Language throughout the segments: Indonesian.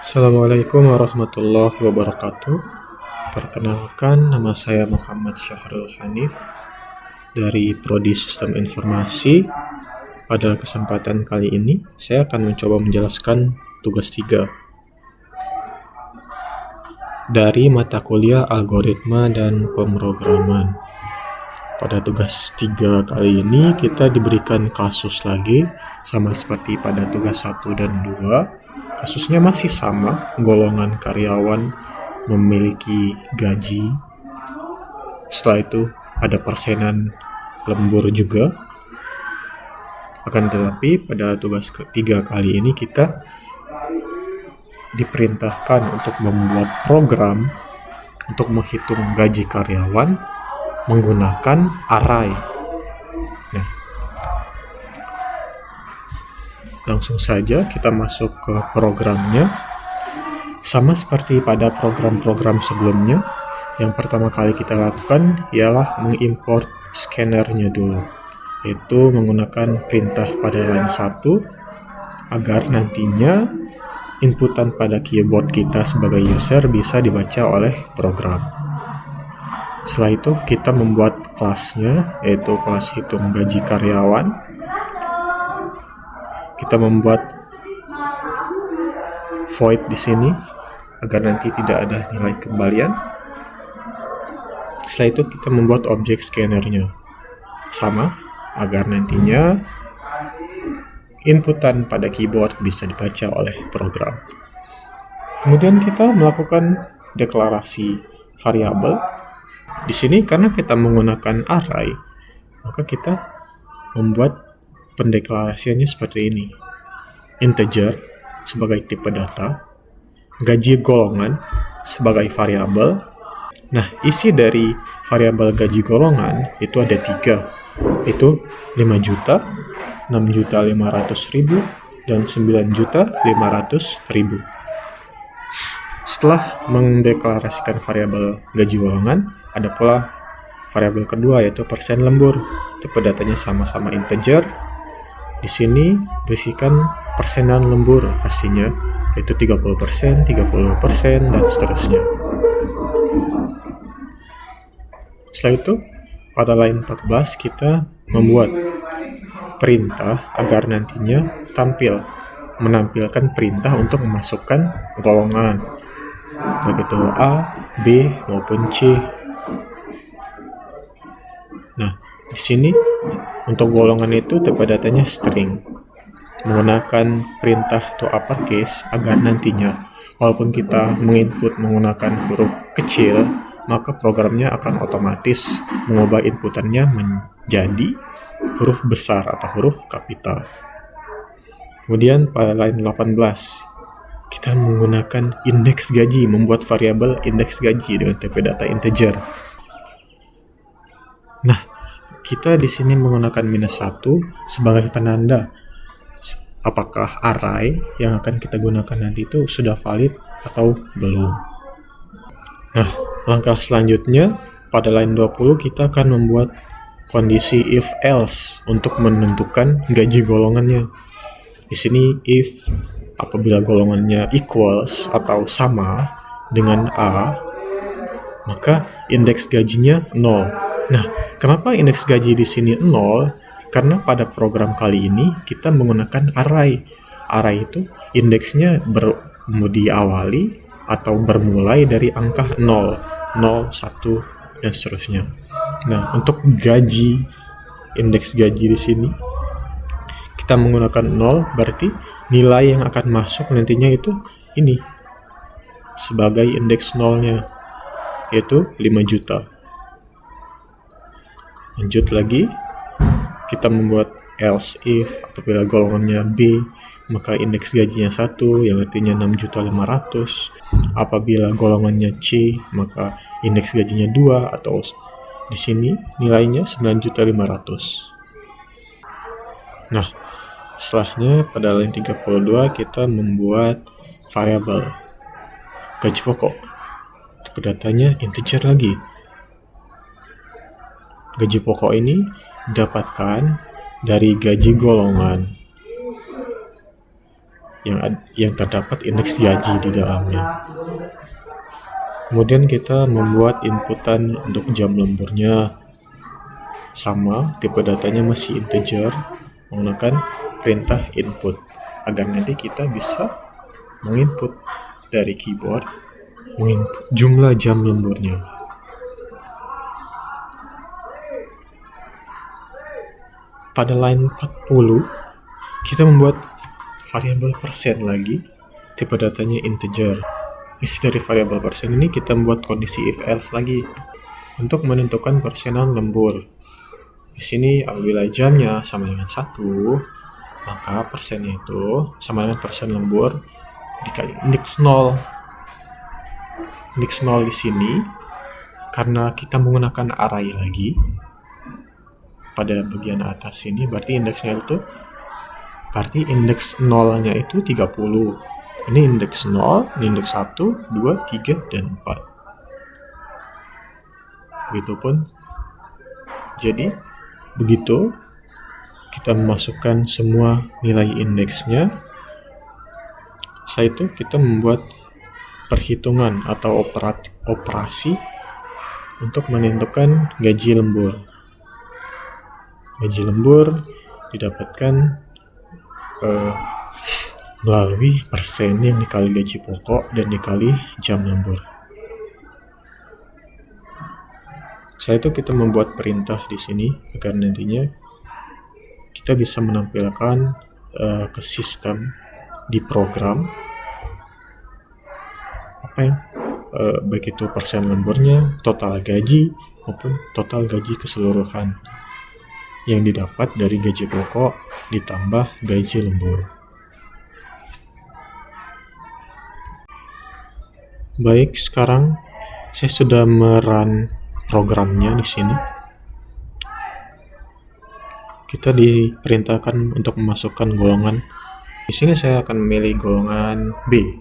Assalamualaikum warahmatullahi wabarakatuh. Perkenalkan, nama saya Muhammad Syahrul Hanif dari Prodi Sistem Informasi. Pada kesempatan kali ini, saya akan mencoba menjelaskan tugas 3 dari mata kuliah Algoritma dan Pemrograman. Pada tugas 3 kali ini, kita diberikan kasus lagi, sama seperti pada tugas 1 dan 2. Kasusnya masih sama, golongan karyawan memiliki gaji. Setelah itu ada persenan lembur juga. Akan tetapi pada tugas ketiga kali ini kita diperintahkan untuk membuat program untuk menghitung gaji karyawan menggunakan array. Nah, langsung saja kita masuk ke programnya. Sama seperti pada program-program sebelumnya, yang pertama kali kita lakukan ialah mengimport scannernya dulu, yaitu menggunakan perintah pada line 1 agar nantinya inputan pada keyboard kita sebagai user bisa dibaca oleh program. Setelah itu kita membuat kelasnya, yaitu kelas hitung gaji karyawan. Kita membuat void di sini agar nanti tidak ada nilai kembalian. Setelah itu kita membuat objek scannernya sama agar nantinya inputan pada keyboard bisa dibaca oleh program. Kemudian kita melakukan deklarasi variabel. Di sini karena kita menggunakan array, maka kita membuat pendeklarasiannya seperti ini. Integer sebagai tipe data, gaji golongan sebagai variabel. Nah, isi dari variabel gaji golongan itu ada 3, itu 5 juta, 6.500.000, dan 9.500.000. Setelah mendeklarasikan variabel gaji golongan, ada pula variabel kedua yaitu persen lembur. Tipe datanya sama-sama integer. Di sini berisikan persenan lembur pastinya, yaitu 30%, 30%, dan seterusnya. Setelah itu, pada line 14 kita membuat perintah agar nantinya menampilkan perintah untuk memasukkan golongan, baik itu A, B, maupun C. Nah, di sini untuk golongan itu tipe datanya string. Menggunakan perintah to uppercase agar nantinya walaupun kita menginput menggunakan huruf kecil, maka programnya akan otomatis mengubah inputannya menjadi huruf besar atau huruf kapital. Kemudian pada line 18 kita menggunakan indeks gaji, membuat variabel indeks gaji dengan tipe data integer. Nah, kita di sini menggunakan -1 sebagai penanda apakah array yang akan kita gunakan nanti itu sudah valid atau belum. Nah, langkah selanjutnya pada line 20 kita akan membuat kondisi if else untuk menentukan gaji golongannya. Di sini if apabila golongannya equals atau sama dengan A, maka indeks gajinya 0. Nah, kenapa indeks gaji di sini 0? Karena pada program kali ini kita menggunakan array. Array itu indeksnya diawali atau bermulai dari angka 0, 0, 1, dan seterusnya. Nah, untuk gaji, indeks gaji di sini kita menggunakan 0, berarti nilai yang akan masuk nantinya itu ini sebagai indeks 0-nya, yaitu 5 juta. Lanjut lagi, kita membuat else if apabila golongannya B, maka indeks gajinya 1 yang artinya 6.500.000. Apabila golongannya C, maka indeks gajinya 2 atau di sini nilainya 9.500.000. Nah, setelahnya pada line 32 kita membuat variabel gaji pokok. Tipe datanya integer lagi. Gaji pokok ini didapatkan dari gaji golongan yang terdapat indeks gaji di dalamnya. Kemudian kita membuat inputan untuk jam lemburnya. Sama, tipe datanya masih integer, menggunakan perintah input agar nanti kita bisa menginput dari keyboard menginput jumlah jam lemburnya. Pada line 40 kita membuat variabel persen lagi, tipe datanya integer. Isi dari variabel persen ini kita membuat kondisi if else lagi untuk menentukan persenan lembur. Di sini apabila jamnya sama dengan 1, maka persennya itu sama dengan persen lembur dikali indeks 0. Indeks 0 di sini karena kita menggunakan array lagi pada bagian atas ini, berarti indeksnya itu indeks 0-nya itu 30. Ini indeks 0, ini indeks 1, 2, 3, dan 4. Begitupun. Jadi, begitu kita memasukkan semua nilai indeksnya. Setelah itu kita membuat perhitungan atau operasi untuk menentukan gaji lembur. Gaji lembur didapatkan melalui persen yang dikali gaji pokok dan dikali jam lembur. Setelah itu kita membuat perintah di sini agar nantinya kita bisa menampilkan ke sistem di program apa yang baik itu persen lemburnya, total gaji maupun total gaji keseluruhan yang didapat dari gaji pokok ditambah gaji lembur. Baik, sekarang saya sudah merun programnya di sini. Kita diperintahkan untuk memasukkan golongan. Di sini saya akan memilih golongan B.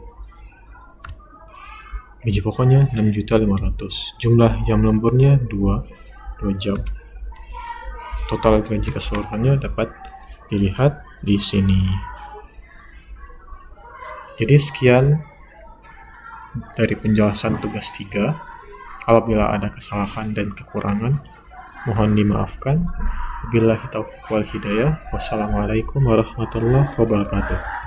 Gaji pokoknya 6.500.000. Jumlah jam lemburnya 2 jam. Total gaji keseluruhannya dapat dilihat di sini. Jadi sekian dari penjelasan tugas 3. Apabila ada kesalahan dan kekurangan, mohon dimaafkan. Wabillahi taufiq wal hidayah. Wassalamualaikum warahmatullahi wabarakatuh.